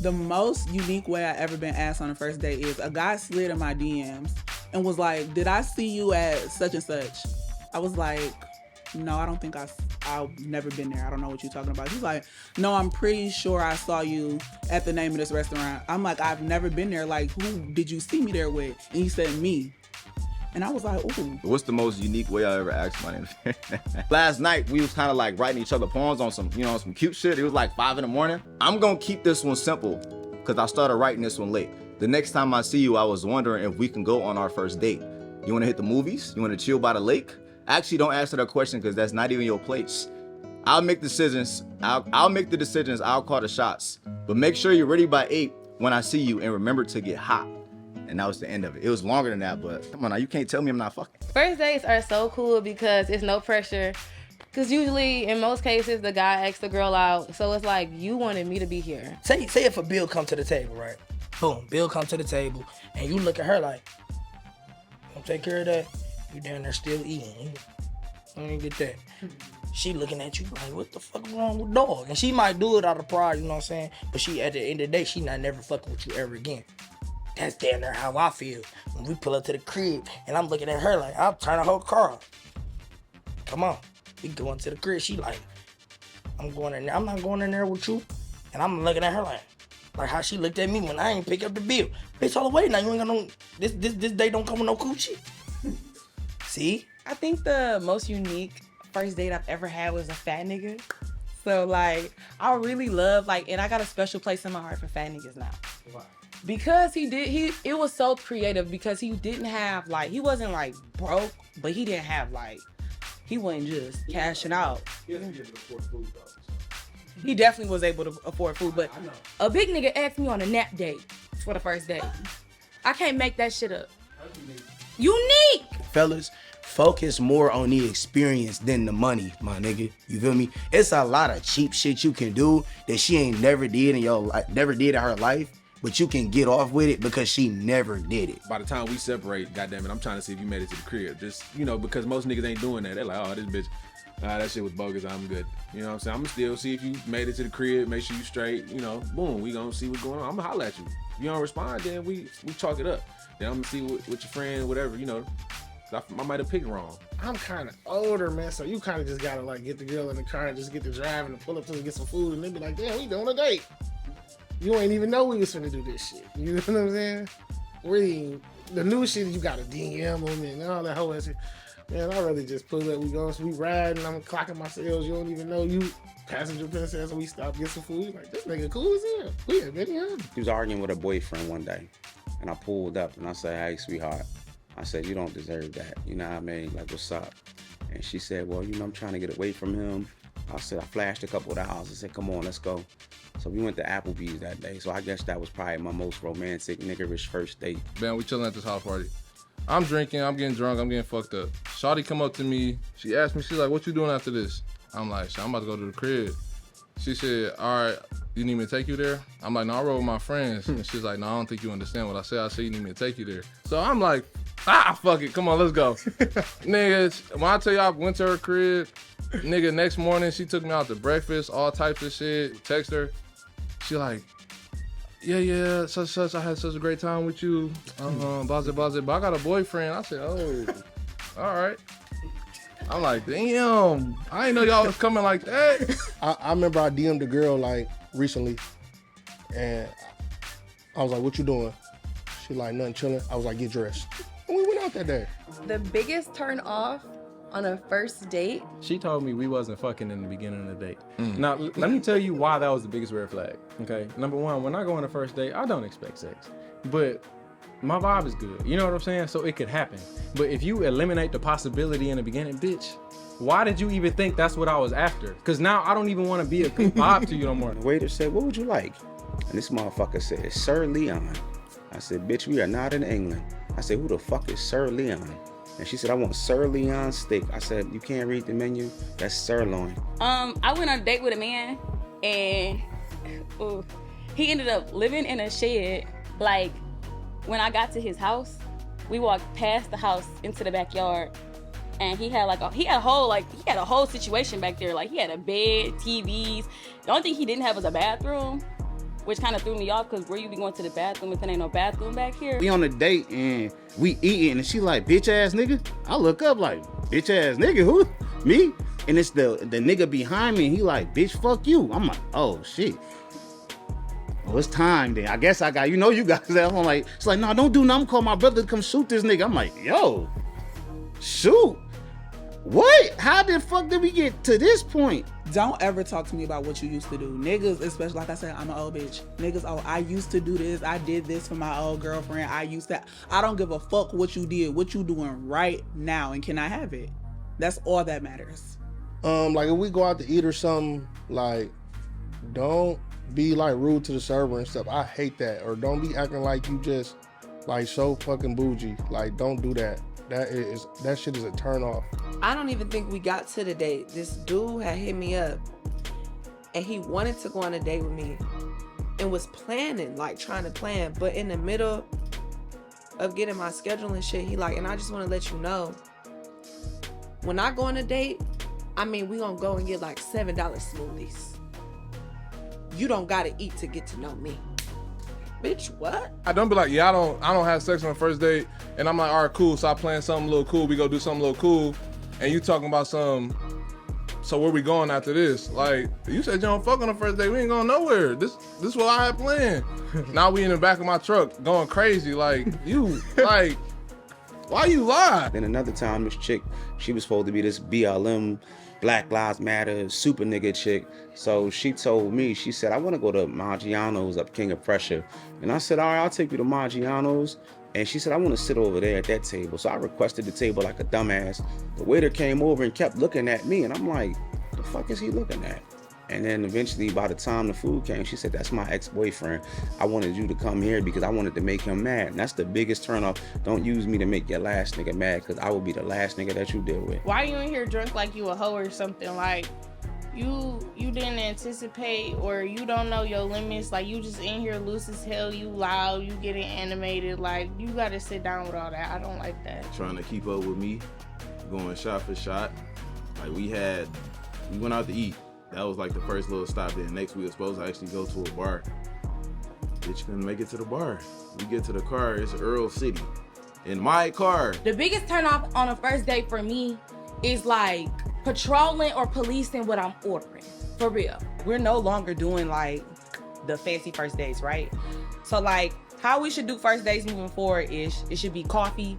The most unique way I ever been asked on a first date is a guy slid in my DMs and was like, "Did I see you at such and such?" I was like, "No, I don't think I've never been there. I don't know what you're talking about." He's like, "No, I'm pretty sure I saw you at the name of this restaurant." I'm like, "I've never been there. Like, who did you see me there with?" And he said, "Me." And I was like, "Ooh." What's the most unique way I ever asked my name? Last night, we was kind of like writing each other poems on some, some cute shit. It was like 5 a.m. I'm going to keep this one simple because I started writing this one late. The next time I see you, I was wondering if we can go on our first date. You want to hit the movies? You want to chill by the lake? Actually, don't answer that question because that's not even your place. I'll make decisions. I'll make the decisions. I'll call the shots. But make sure you're ready by 8 when I see you, and remember to get hot. And that was the end of it. It was longer than that, but come on now, you can't tell me I'm not fucking. First dates are so cool because it's no pressure. Because usually, in most cases, the guy asks the girl out. So it's like, you wanted me to be here. Say if a bill come to the table, right? Boom, bill come to the table, and you look at her like, you gonna take care of that? You down there still eating. I didn't get that. She looking at you like, what the fuck is wrong with dog? And she might do it out of pride, you know what I'm saying? But she, at the end of the day, she not never fucking with you ever again. That's damn near how I feel when we pull up to the crib and I'm looking at her like, I'll turn the whole car off. Come on, we going to the crib. She like, I'm going in there. I'm not going in there with you. And I'm looking at her like how she looked at me when I ain't pick up the bill. Bitch, all the way now. You ain't got no, this day don't come with no coochie. See? I think the most unique first date I've ever had was a fat nigga. So like, I really love and I got a special place in my heart for fat niggas now. Why? Because it was so creative because he didn't have he wasn't broke, but he didn't have he wasn't just cashing out. He has to be able to afford food though. He definitely was able to afford food, but a big nigga asked me on a nap date for the first date. I can't make that shit up. Unique! Fellas, focus more on the experience than the money, my nigga. You feel me? It's a lot of cheap shit you can do that she ain't never did in her life. But you can get off with it because she never did it. By the time we separate, goddammit, I'm trying to see if you made it to the crib. Just, because most niggas ain't doing that. They're like, oh, this bitch, that shit was bogus, I'm good. You know what I'm saying? I'm gonna still see if you made it to the crib, make sure you straight, boom, we gonna see what's going on. I'm gonna holler at you. If you don't respond, then we chalk it up. Then I'm gonna see what your friend, whatever, I might have picked wrong. I'm kind of older, man, so you kind of just gotta get the girl in the car and just get the driving and pull up to get some food and then be like, damn, we going on a date. You ain't even know we was finna do this shit. You know what I'm saying? The new shit, you gotta DM them and all that whole shit. Man, I'd rather just pull up, we riding, I'm clocking my sales, you don't even know you passenger princess, and we stop, get some food. Like, this nigga cool as hell. Yeah, baby, yeah. He was arguing with a boyfriend one day, and I pulled up and I said, hey, sweetheart. I said, you don't deserve that. You know what I mean? Like, what's up? And she said, well, I'm trying to get away from him. I flashed a couple of hours. I said, come on, let's go. So we went to Applebee's that day. So I guess that was probably my most romantic, niggerish first date. Man, we chilling at this house party. I'm drinking, I'm getting drunk, I'm getting fucked up. Shawty come up to me, she asked me, she's like, what you doing after this? I'm like, I'm about to go to the crib. She said, all right, you need me to take you there? I'm like, no, I rode with my friends. And she's like, no, I don't think you understand what I said. I said, you need me to take you there. So I'm like, fuck it, come on, let's go. Nigga, when I tell you I went to her crib, nigga, next morning, she took me out to breakfast, all types of shit, text her. She like, yeah, such, I had such a great time with you, blah, but I got a boyfriend. I said, oh, all right. I'm like, damn, I didn't know y'all was coming like that. I remember I DM'd a girl recently, and I was like, what you doing? She like, nothing, chilling. I was like, get dressed. And we went out that day. The biggest turn off on a first date. She told me we wasn't fucking in the beginning of the date. Now, let me tell you why that was the biggest red flag, okay? Number one, when I go on a first date, I don't expect sex. But my vibe is good, you know what I'm saying? So it could happen. But if you eliminate the possibility in the beginning, bitch, why did you even think that's what I was after? Because now I don't even want to be a good vibe to you no more. The waiter said, what would you like? And this motherfucker said, Sir Leon. I said, bitch, we are not in England. I said, who the fuck is Sir Leon? And she said, I want Sir Leon steak. I said, you can't read the menu? That's sirloin. I went on a date with a man, and he ended up living in a shed. Like, when I got to his house, we walked past the house into the backyard, and he had a whole situation back there. Like, he had a bed, TVs. The only thing he didn't have was a bathroom. which kind of threw me off because where you be going to the bathroom if there ain't no bathroom back here? We on a date and we eating and she like, bitch ass nigga. I look up like, bitch ass nigga, who? Me? And it's the nigga behind me and he like, bitch, fuck you. I'm like, oh shit. Oh, it's time then. I guess I got, you guys there. I'm like, it's like, no, don't do nothing. I'm call my brother to come shoot this nigga. I'm like, yo, shoot. What? How the fuck did we get to this point? Don't ever talk to me about what you used to do. Niggas, especially like I said, I'm an old bitch. Niggas, oh, I used to do this. I did this for my old girlfriend. I don't give a fuck what you did. What you doing right now, and can I have it? That's all that matters. Like if we go out to eat or something, like don't be like rude to the server and stuff. I hate that. Or don't be acting like you just like so fucking bougie. Like don't do that. That shit is a turn off. I don't even think we got to the date. This dude had hit me up and he wanted to go on a date with me and was planning, like trying to plan, but in the middle of getting my schedule and shit, he like, and I just want to let you know, when I go on a date, we gonna go and get like $7 smoothies. You don't gotta eat to get to know me. Bitch, what? I don't be like, yeah, I don't have sex on the first date, and I'm like, all right, cool. So I plan something a little cool. We go do something a little cool, and you talking about some. So where we going after this? Like you said, you don't fuck on the first date. We ain't going nowhere. This what I had planned. Now we in the back of my truck going crazy. Like you, like why you lie? Then another time, this chick, she was supposed to be this BLM, Black Lives Matter, super nigga chick. So she told me, she said, I want to go to Maggiano's up King of Prussia. And I said, all right, I'll take you to Maggiano's. And she said, I want to sit over there at that table. So I requested the table like a dumbass. The waiter came over and kept looking at me. And I'm like, the fuck is he looking at? And then eventually, by the time the food came, she said, that's my ex-boyfriend. I wanted you to come here because I wanted to make him mad. And that's the biggest turnoff. Don't use me to make your last nigga mad, because I will be the last nigga that you deal with. Why you in here drunk like you a hoe or something? Like, you didn't anticipate, or you don't know your limits. Like, you just in here loose as hell. You loud. You getting animated. Like, you got to sit down with all that. I don't like that. Trying to keep up with me, going shot for shot. Like, we went out to eat. That was like the first little stop. Then next we were supposed to actually go to a bar. Bitch couldn't make it to the bar. We get to the car, it's Earl City. In my car. The biggest turn off on a first date for me is like patrolling or policing what I'm ordering. For real. We're no longer doing like the fancy first dates, right? So like how we should do first dates moving forward is it should be coffee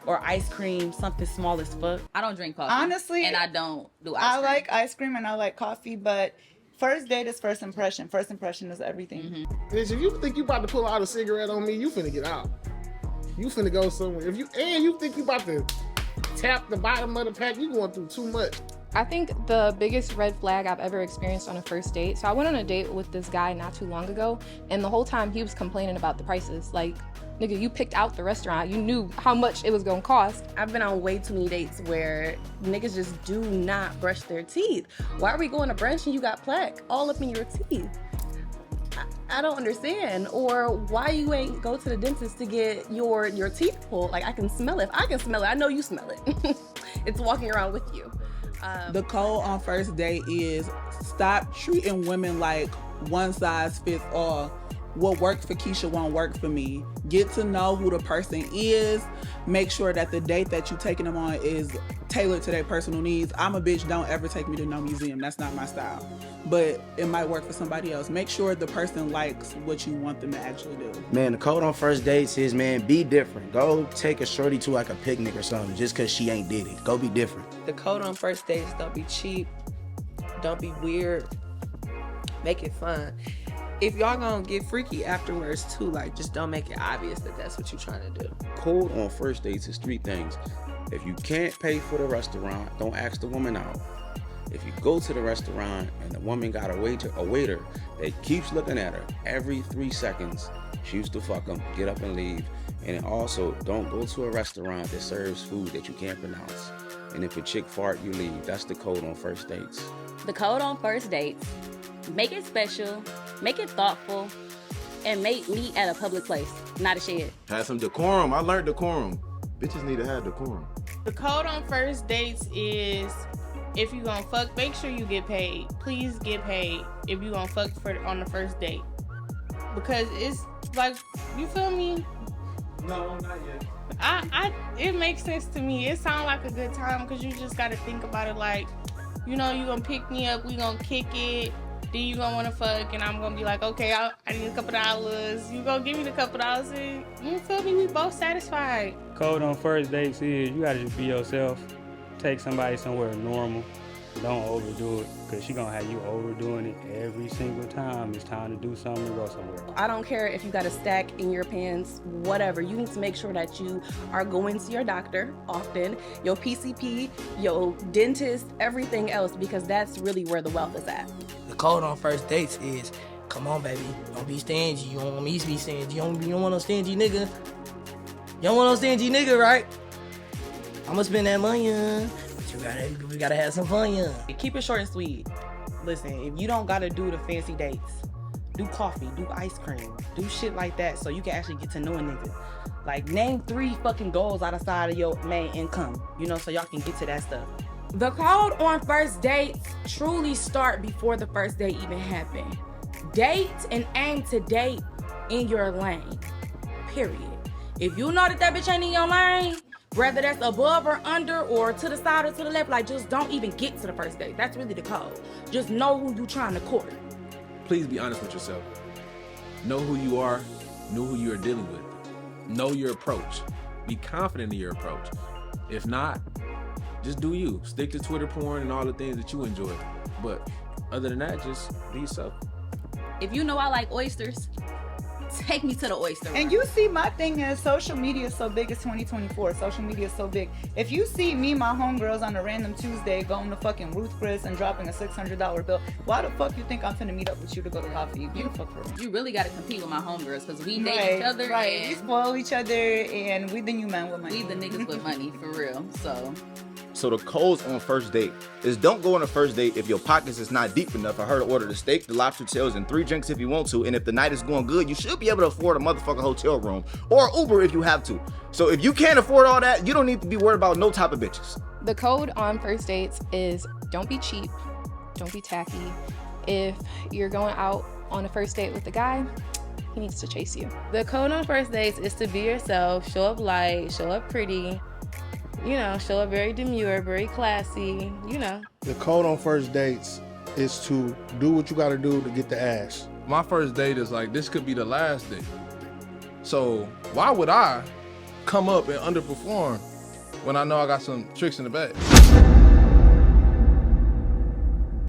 or ice cream, something small as fuck. I don't drink coffee. Honestly, and I don't do ice I cream. like ice cream and I like coffee, but first date is first impression. First impression is everything. Bitch, if you think you about to pull out a cigarette on me, you finna get out. You finna go somewhere. If you think you about to tap the bottom of the pack, you going through too much. I think the biggest red flag I've ever experienced on a first date. So I went on a date with this guy not too long ago, and the whole time he was complaining about the prices. Like, nigga, you picked out the restaurant. You knew how much it was gonna cost. I've been on way too many dates where niggas just do not brush their teeth. Why are we going to brunch and you got plaque all up in your teeth? I don't understand. Or why you ain't go to the dentist to get your teeth pulled? Like, I can smell it. If I can smell it, I know you smell it. It's walking around with you. The code on first date is stop treating women like one size fits all. What worked for Keisha won't work for me. Get to know who the person is. Make sure that the date that you're taking them on is tailored to their personal needs. I'm a bitch, don't ever take me to no museum. That's not my style. But it might work for somebody else. Make sure the person likes what you want them to actually do. Man, the code on first dates is, man, be different. Go take a shorty to like a picnic or something just because she ain't did it. Go be different. The code on first dates, don't be cheap. Don't be weird. Make it fun. If y'all gonna get freaky afterwards too, like just don't make it obvious that that's what you're trying to do. Code on first dates is 3 things. If you can't pay for the restaurant, don't ask the woman out. If you go to the restaurant and the woman got a waiter that keeps looking at her every 3 seconds, choose to fuck them, get up and leave. And also, don't go to a restaurant that serves food that you can't pronounce. And if a chick fart, you leave. That's the code on first dates. The code on first dates, make it special, make it thoughtful, and meet at a public place, not a shed. Have some decorum. I learned decorum. Bitches need to have decorum. The code on first dates is, if you gonna fuck, make sure you get paid. Please get paid if you gonna fuck on the first date. because it's like, you feel me? No, not yet. It makes sense to me. It sounds like a good time because you just got to think about it like, you know, you gonna pick me up, we gonna kick it, then you gonna wanna fuck, and I'm gonna be like, okay, I need a couple dollars. You gonna give me the couple dollars, and you feel me? We both satisfied. Code on first dates is you gotta just be yourself. Take somebody somewhere normal. Don't overdo it, because she gonna have you overdoing it every single time it's time to do something or go somewhere. I don't care if you got a stack in your pants, whatever. You need to make sure that you are going to your doctor often, your PCP, your dentist, everything else, because that's really where the wealth is at. The code on first dates is, come on, baby, don't be stingy. You don't want me to be stingy. You don't want no stingy nigga. You don't want no stingy nigga, right? I'ma spend that money, but we gotta have some fun, yeah. Keep it short and sweet. Listen, if you don't gotta do the fancy dates, do coffee, do ice cream, do shit like that so you can actually get to know a nigga. Like, name 3 fucking goals outside of your main income, you know, so y'all can get to that stuff. The code on first dates truly start before the first date even happened. Date and aim to date in your lane, period. If you know that bitch ain't in your lane, whether that's above or under or to the side or to the left, like, just don't even get to the first date. That's really the code. Just know who you trying to court. Please be honest with yourself. Know who you are, know who you are dealing with. Know your approach. Be confident in your approach. If not, just do you. Stick to Twitter porn and all the things that you enjoy. But other than that, just be yourself. If you know I like oysters, take me to the oyster And you see, my thing is social media is so big. It's 2024. Social media is so big. If you see me, my homegirls on a random Tuesday going to fucking Ruth Chris and dropping a $600 bill, why the fuck you think I'm finna meet up with you to go to coffee? You fuck for me. You really got to compete with my homegirls because we date Right, each other. right. And We spoil each other, and we the new man with money. we the niggas with money, for real. So the codes on first date is don't go on a first date if your pockets is not deep enough for her to order the steak, the lobster tails, and 3 drinks if you want to. And if the night is going good, you should be able to afford a motherfucking hotel room or Uber if you have to. So if you can't afford all that, you don't need to be worried about no type of bitches. The code on first dates is don't be cheap, don't be tacky. If you're going out on a first date with a guy, he needs to chase you. The code on first dates is to be yourself, show up light, show up pretty, you know, show up very demure, very classy, you know. The code on first dates is to do what you gotta do to get the ass. My first date is like, this could be the last date. So why would I come up and underperform when I know I got some tricks in the bag?